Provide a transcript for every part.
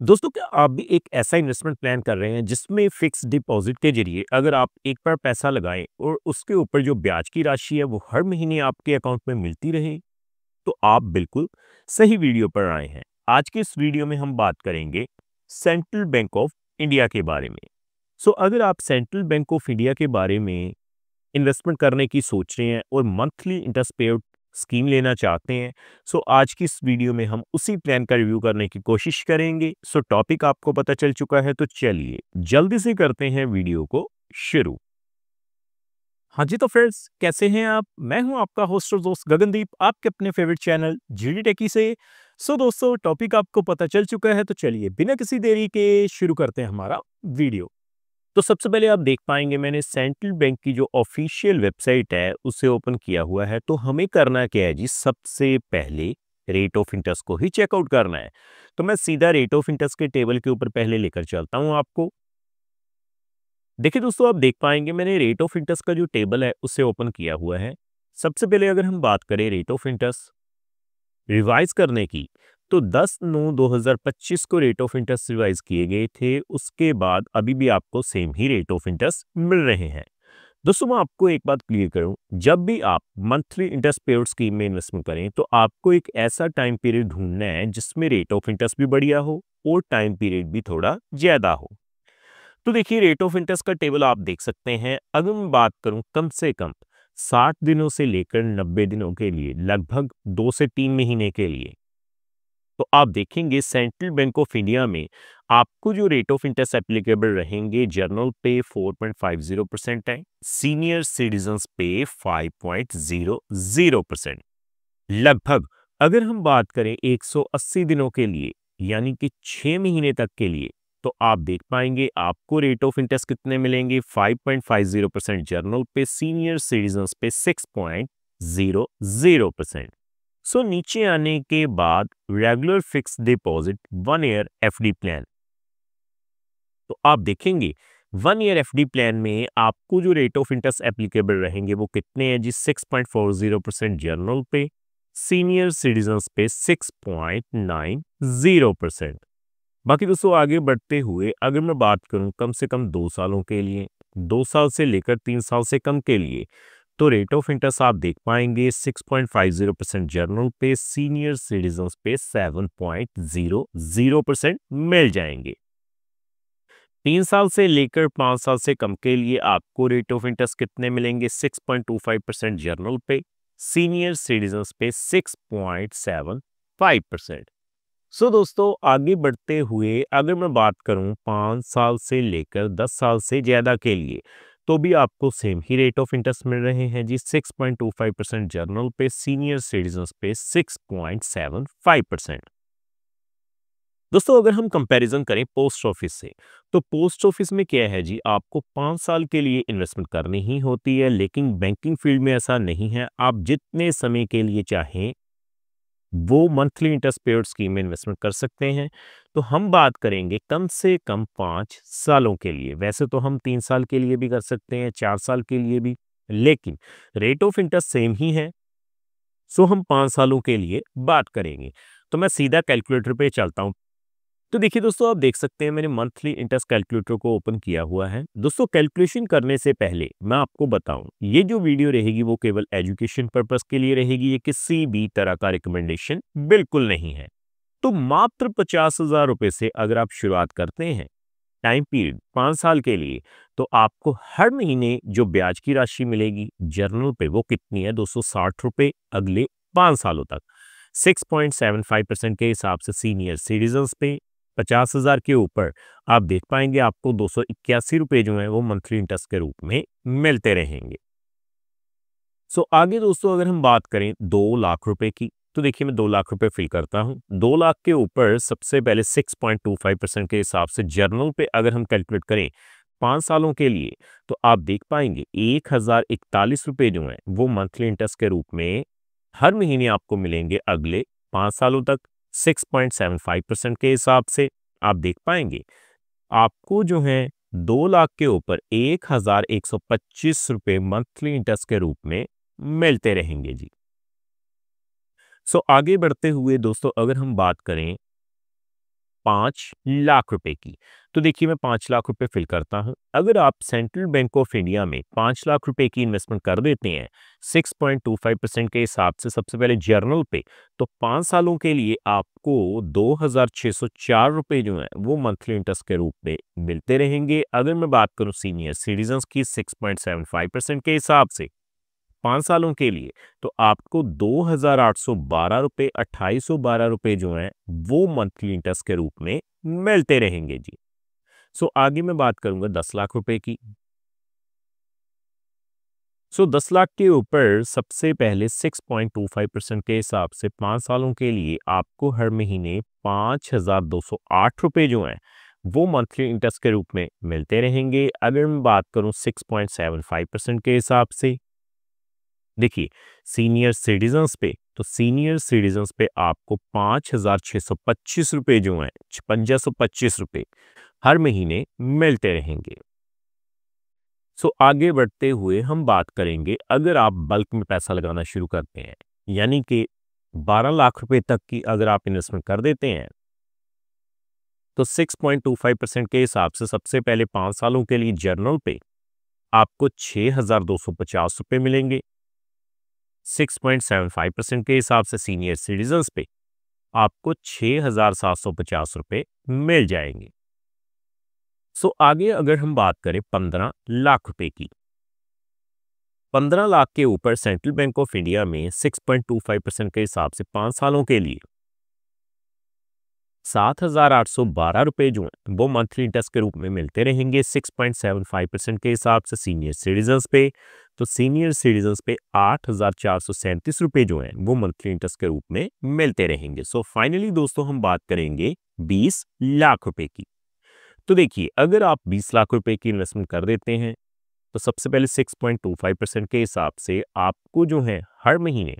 दोस्तों, क्या आप भी एक ऐसा इन्वेस्टमेंट प्लान कर रहे हैं जिसमें फिक्स डिपॉजिट के जरिए अगर आप एक बार पैसा लगाएं और उसके ऊपर जो ब्याज की राशि है वो हर महीने आपके अकाउंट में मिलती रहे? तो आप बिल्कुल सही वीडियो पर आए हैं। आज के इस वीडियो में हम बात करेंगे सेंट्रल बैंक ऑफ इंडिया के बारे में। अगर आप सेंट्रल बैंक ऑफ इंडिया के बारे में इन्वेस्टमेंट करने की सोच रहे हैं और मंथली इंटरेस्ट पेड स्कीम लेना चाहते हैं, आज की इस वीडियो में हम उसी प्लान का रिव्यू करने की कोशिश करेंगे। टॉपिक आपको पता चल चुका है, तो चलिए जल्दी से करते हैं वीडियो को शुरू। हाँ जी, तो फ्रेंड्स, कैसे हैं आप? मैं हूं आपका होस्ट और दोस्त गगनदीप, आपके अपने फेवरेट चैनल जीडी टेकी से। दोस्तों, टॉपिक आपको पता चल चुका है, तो चलिए बिना किसी देरी के शुरू करते हैं हमारा वीडियो। तो सबसे पहले आप देख पाएंगे मैंने सेंट्रल बैंक की जो ऑफिशियल वेबसाइट है उसे ओपन किया हुआ है। तो हमें करना क्या है जी, सबसे पहले रेट ऑफ इंटरेस्ट को ही चेकआउट करना है। तो मैं सीधा रेट ऑफ इंटरेस्ट के टेबल के ऊपर पहले लेकर चलता हूं आपको। देखिए दोस्तों, आप देख पाएंगे मैंने रेट ऑफ इंटरेस्ट का जो टेबल है उसे ओपन किया हुआ है। सबसे पहले अगर हम बात करें रेट ऑफ इंटरेस्ट रिवाइज करने की, तो 10/9/2025 को रेट ऑफ इंटरेस्ट रिवाइज किए गए थे। उसके बाद अभी भी आपको सेम ही रेट ऑफ इंटरेस्ट मिल रहे हैं। दोस्तों, मैं आपको एक बात क्लियर करूं, जब भी आप मंथली इंटरेस्ट पेड स्कीम में इन्वेस्टमेंट करें तो आपको एक ऐसा टाइम पीरियड ढूंढना है जिसमें रेट ऑफ इंटरेस्ट भी बढ़िया हो और टाइम पीरियड भी थोड़ा ज्यादा हो। तो देखिए, रेट ऑफ इंटरेस्ट का टेबल आप देख सकते हैं। अगर मैं बात करूं कम से कम 60 दिनों से लेकर 90 दिनों के लिए, लगभग 2 से 3 महीने के लिए, तो आप देखेंगे सेंट्रल बैंक ऑफ इंडिया में आपको जो रेट ऑफ इंटरेस्ट एप्लीकेबल रहेंगे, जनरल पे 4.50% है, सीनियर सिटीजन्स पे 5.00%। लगभग अगर हम बात करें 180 दिनों के लिए, यानी कि 6 महीने तक के लिए, तो आप देख पाएंगे आपको रेट ऑफ इंटरेस्ट कितने मिलेंगे, 5.50% जनरल पे, सीनियर सिटीजन्स पे 6.00%। नीचे आने के बाद regular fix deposit 1 year FD plan, तो आप देखेंगे 1 ईयर एफडी प्लान में आपको जो रेट ऑफ इंटरेस्ट एप्लीकेबल रहेंगे वो कितने हैं जी, 6.40% जनरल पे, सीनियर सिटीजन्स पे 6.90%। बाकी दोस्तों, आगे बढ़ते हुए अगर मैं बात करूं कम से कम 2 सालों के लिए, 2 साल से लेकर 3 साल से कम के लिए, तो रेट ऑफ इंटरेस्ट आप देख पाएंगे 6.50% जनरल पे, सीनियर सिटीजन्स पे 7.00% मिल जाएंगे। 3 साल से लेकर 5 साल से कम के लिए आपको रेट ऑफ इंटरेस्ट कितने मिलेंगे, 6.25% जनरल पे, सीनियर सिटीजन्स पे 6.75%। दोस्तों, आगे बढ़ते हुए अगर मैं बात करूं 5 साल से लेकर 10 साल से ज्यादा के लिए, तो भी आपको सेम ही रेट ऑफ इंटरेस्ट मिल रहे हैं जी, 6.25% जनरल पे, सीनियर सिटीजन्स पे 6.75%। दोस्तों, अगर हम कंपैरिजन करें पोस्ट ऑफिस से, तो पोस्ट ऑफिस में क्या है जी, आपको 5 साल के लिए इन्वेस्टमेंट करनी ही होती है, लेकिन बैंकिंग फील्ड में ऐसा नहीं है। आप जितने समय के लिए चाहें वो मंथली इंटरेस्ट पेड स्कीम में इन्वेस्टमेंट कर सकते हैं। तो हम बात करेंगे कम से कम 5 सालों के लिए। वैसे तो हम 3 साल के लिए भी कर सकते हैं, 4 साल के लिए भी, लेकिन रेट ऑफ इंटरेस्ट सेम ही है, हम 5 सालों के लिए बात करेंगे। तो मैं सीधा कैलकुलेटर पे चलता हूँ। तो देखिए दोस्तों, आप देख सकते हैं मैंने मंथली इंटरेस्ट कैलकुलेटर को ओपन किया हुआ है। दोस्तों, कैलकुलेशन करने से पहले मैं आपको बताऊं, ये जो वीडियो रहेगी वो केवल एजुकेशन पर्पस के लिए रहेगी, ये किसी भी तरह का रिकमेंडेशन बिल्कुल नहीं है। तो मात्र 50,000 रुपए से अगर आप शुरुआत करते हैं, टाइम पीरियड 5 साल के लिए, तो आपको हर महीने जो ब्याज की राशि मिलेगी जर्नल पे वो कितनी है, 260 रुपए अगले 5 सालों तक। 6.75% के हिसाब से सीनियर सिटीजन्स पे 50,000 के ऊपर आप देख पाएंगे आपको 281 रुपए जो है वो मंथली इंटरेस्ट के रूप में मिलते रहेंगे। आगे दोस्तों, अगर हम बात करें 2 लाख रुपए की, तो देखिए मैं 2 लाख रुपए फिल करता हूं। 2 लाख के ऊपर सबसे पहले 6.25% के हिसाब से जर्नल पे अगर हम कैलकुलेट करें 5 सालों के लिए, तो आप देख पाएंगे 1,041 रुपए जो है वो मंथली इंटरेस्ट के रूप में हर महीने आपको मिलेंगे अगले 5 सालों तक। 6.75% के हिसाब से आप देख पाएंगे आपको जो है 2 लाख के ऊपर 1,125 रुपए मंथली इंटरेस्ट के रूप में मिलते रहेंगे जी। आगे बढ़ते हुए दोस्तों, अगर हम बात करें 5 लाख रुपए की। तो देखिए मैं 5 लाख रुपए फिल करता हूं। अगर आप सेंट्रल बैंक ऑफ इंडिया में 5 लाख रुपए की इन्वेस्टमेंट कर देते हैं 6.25% के हिसाब से सबसे पहले जर्नल पे, तो 5 सालों के लिए आपको 2,604 रुपए जो है वो मंथली इंटरेस्ट के रूप में मिलते रहेंगे। अगर मैं बात करूं सीनियर सिटीजन की 6.75% के हिसाब से 5 सालों के लिए, तो आपको 2,812 रुपए जो हैं वो मंथली इंटरेस्ट के रूप में मिलते रहेंगे जी। सो आगे मैं बात करूंगा 10 लाख रुपए की। 10 लाख के ऊपर सबसे पहले 6.25% के हिसाब से 5 सालों के लिए आपको हर महीने 5,208 रुपए जो हैं वो मंथली इंटरेस्ट के रूप में मिलते रहेंगे। अगर मैं बात करूं 6.75% के हिसाब से, देखिए सीनियर सिटीजन्स पे, तो सीनियर सिटीजन्स पे आपको 5,625 रुपए जो हैं 5,625 रुपए हर महीने मिलते रहेंगे। आगे बढ़ते हुए हम बात करेंगे अगर आप बल्क में पैसा लगाना शुरू करते हैं, यानी कि 12 लाख रुपए तक की अगर आप इन्वेस्टमेंट कर देते हैं, तो 6.25% के हिसाब से सबसे पहले 5 सालों के लिए जर्नल पे आपको 6,250 रुपए मिलेंगे। 6.75% के हिसाब से सीनियर सिटीजन्स पे आपको 6,750 रुपए मिल जाएंगे। आगे अगर हम बात करें 15 लाख रुपए की, 15 लाख के ऊपर सेंट्रल बैंक ऑफ इंडिया में 6.25% के हिसाब से 5 सालों के लिए 7,812 रुपए जो हैं वो मंथली इंटरेस्ट के रूप में मिलते रहेंगे 6.75% के हिसाब से सीनियर सिटीजन्स पे। तो सीनियर सिटीजन्स पे 8,437 रुपए जो हैं वो मंथली इंटरेस्ट के रूप में मिलते रहेंगे। फाइनली दोस्तों हम बात करेंगे 20 लाख रुपए की। तो देखिए अगर आप 20 लाख रुपए की इन्वेस्टमेंट कर देते हैं, तो सबसे पहले 6.25% के हिसाब से आपको जो है हर महीने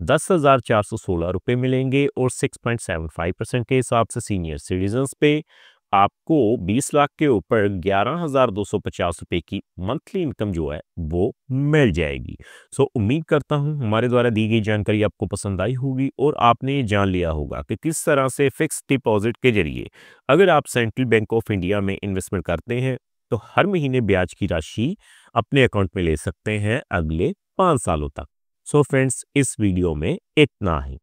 10,416 रुपए मिलेंगे और 6.75% के हिसाब से सीनियर सिटीजन्स पे आपको 20 लाख के ऊपर 11,250 रुपए की मंथली इनकम जो है वो मिल जाएगी। उम्मीद करता हूं हमारे द्वारा दी गई जानकारी आपको पसंद आई होगी और आपने ये जान लिया होगा कि किस तरह से फिक्स डिपॉजिट के जरिए अगर आप सेंट्रल बैंक ऑफ इंडिया में इन्वेस्टमेंट करते हैं तो हर महीने ब्याज की राशि अपने अकाउंट में ले सकते हैं अगले 5 सालों तक। फ्रेंड्स इस वीडियो में इतना ही।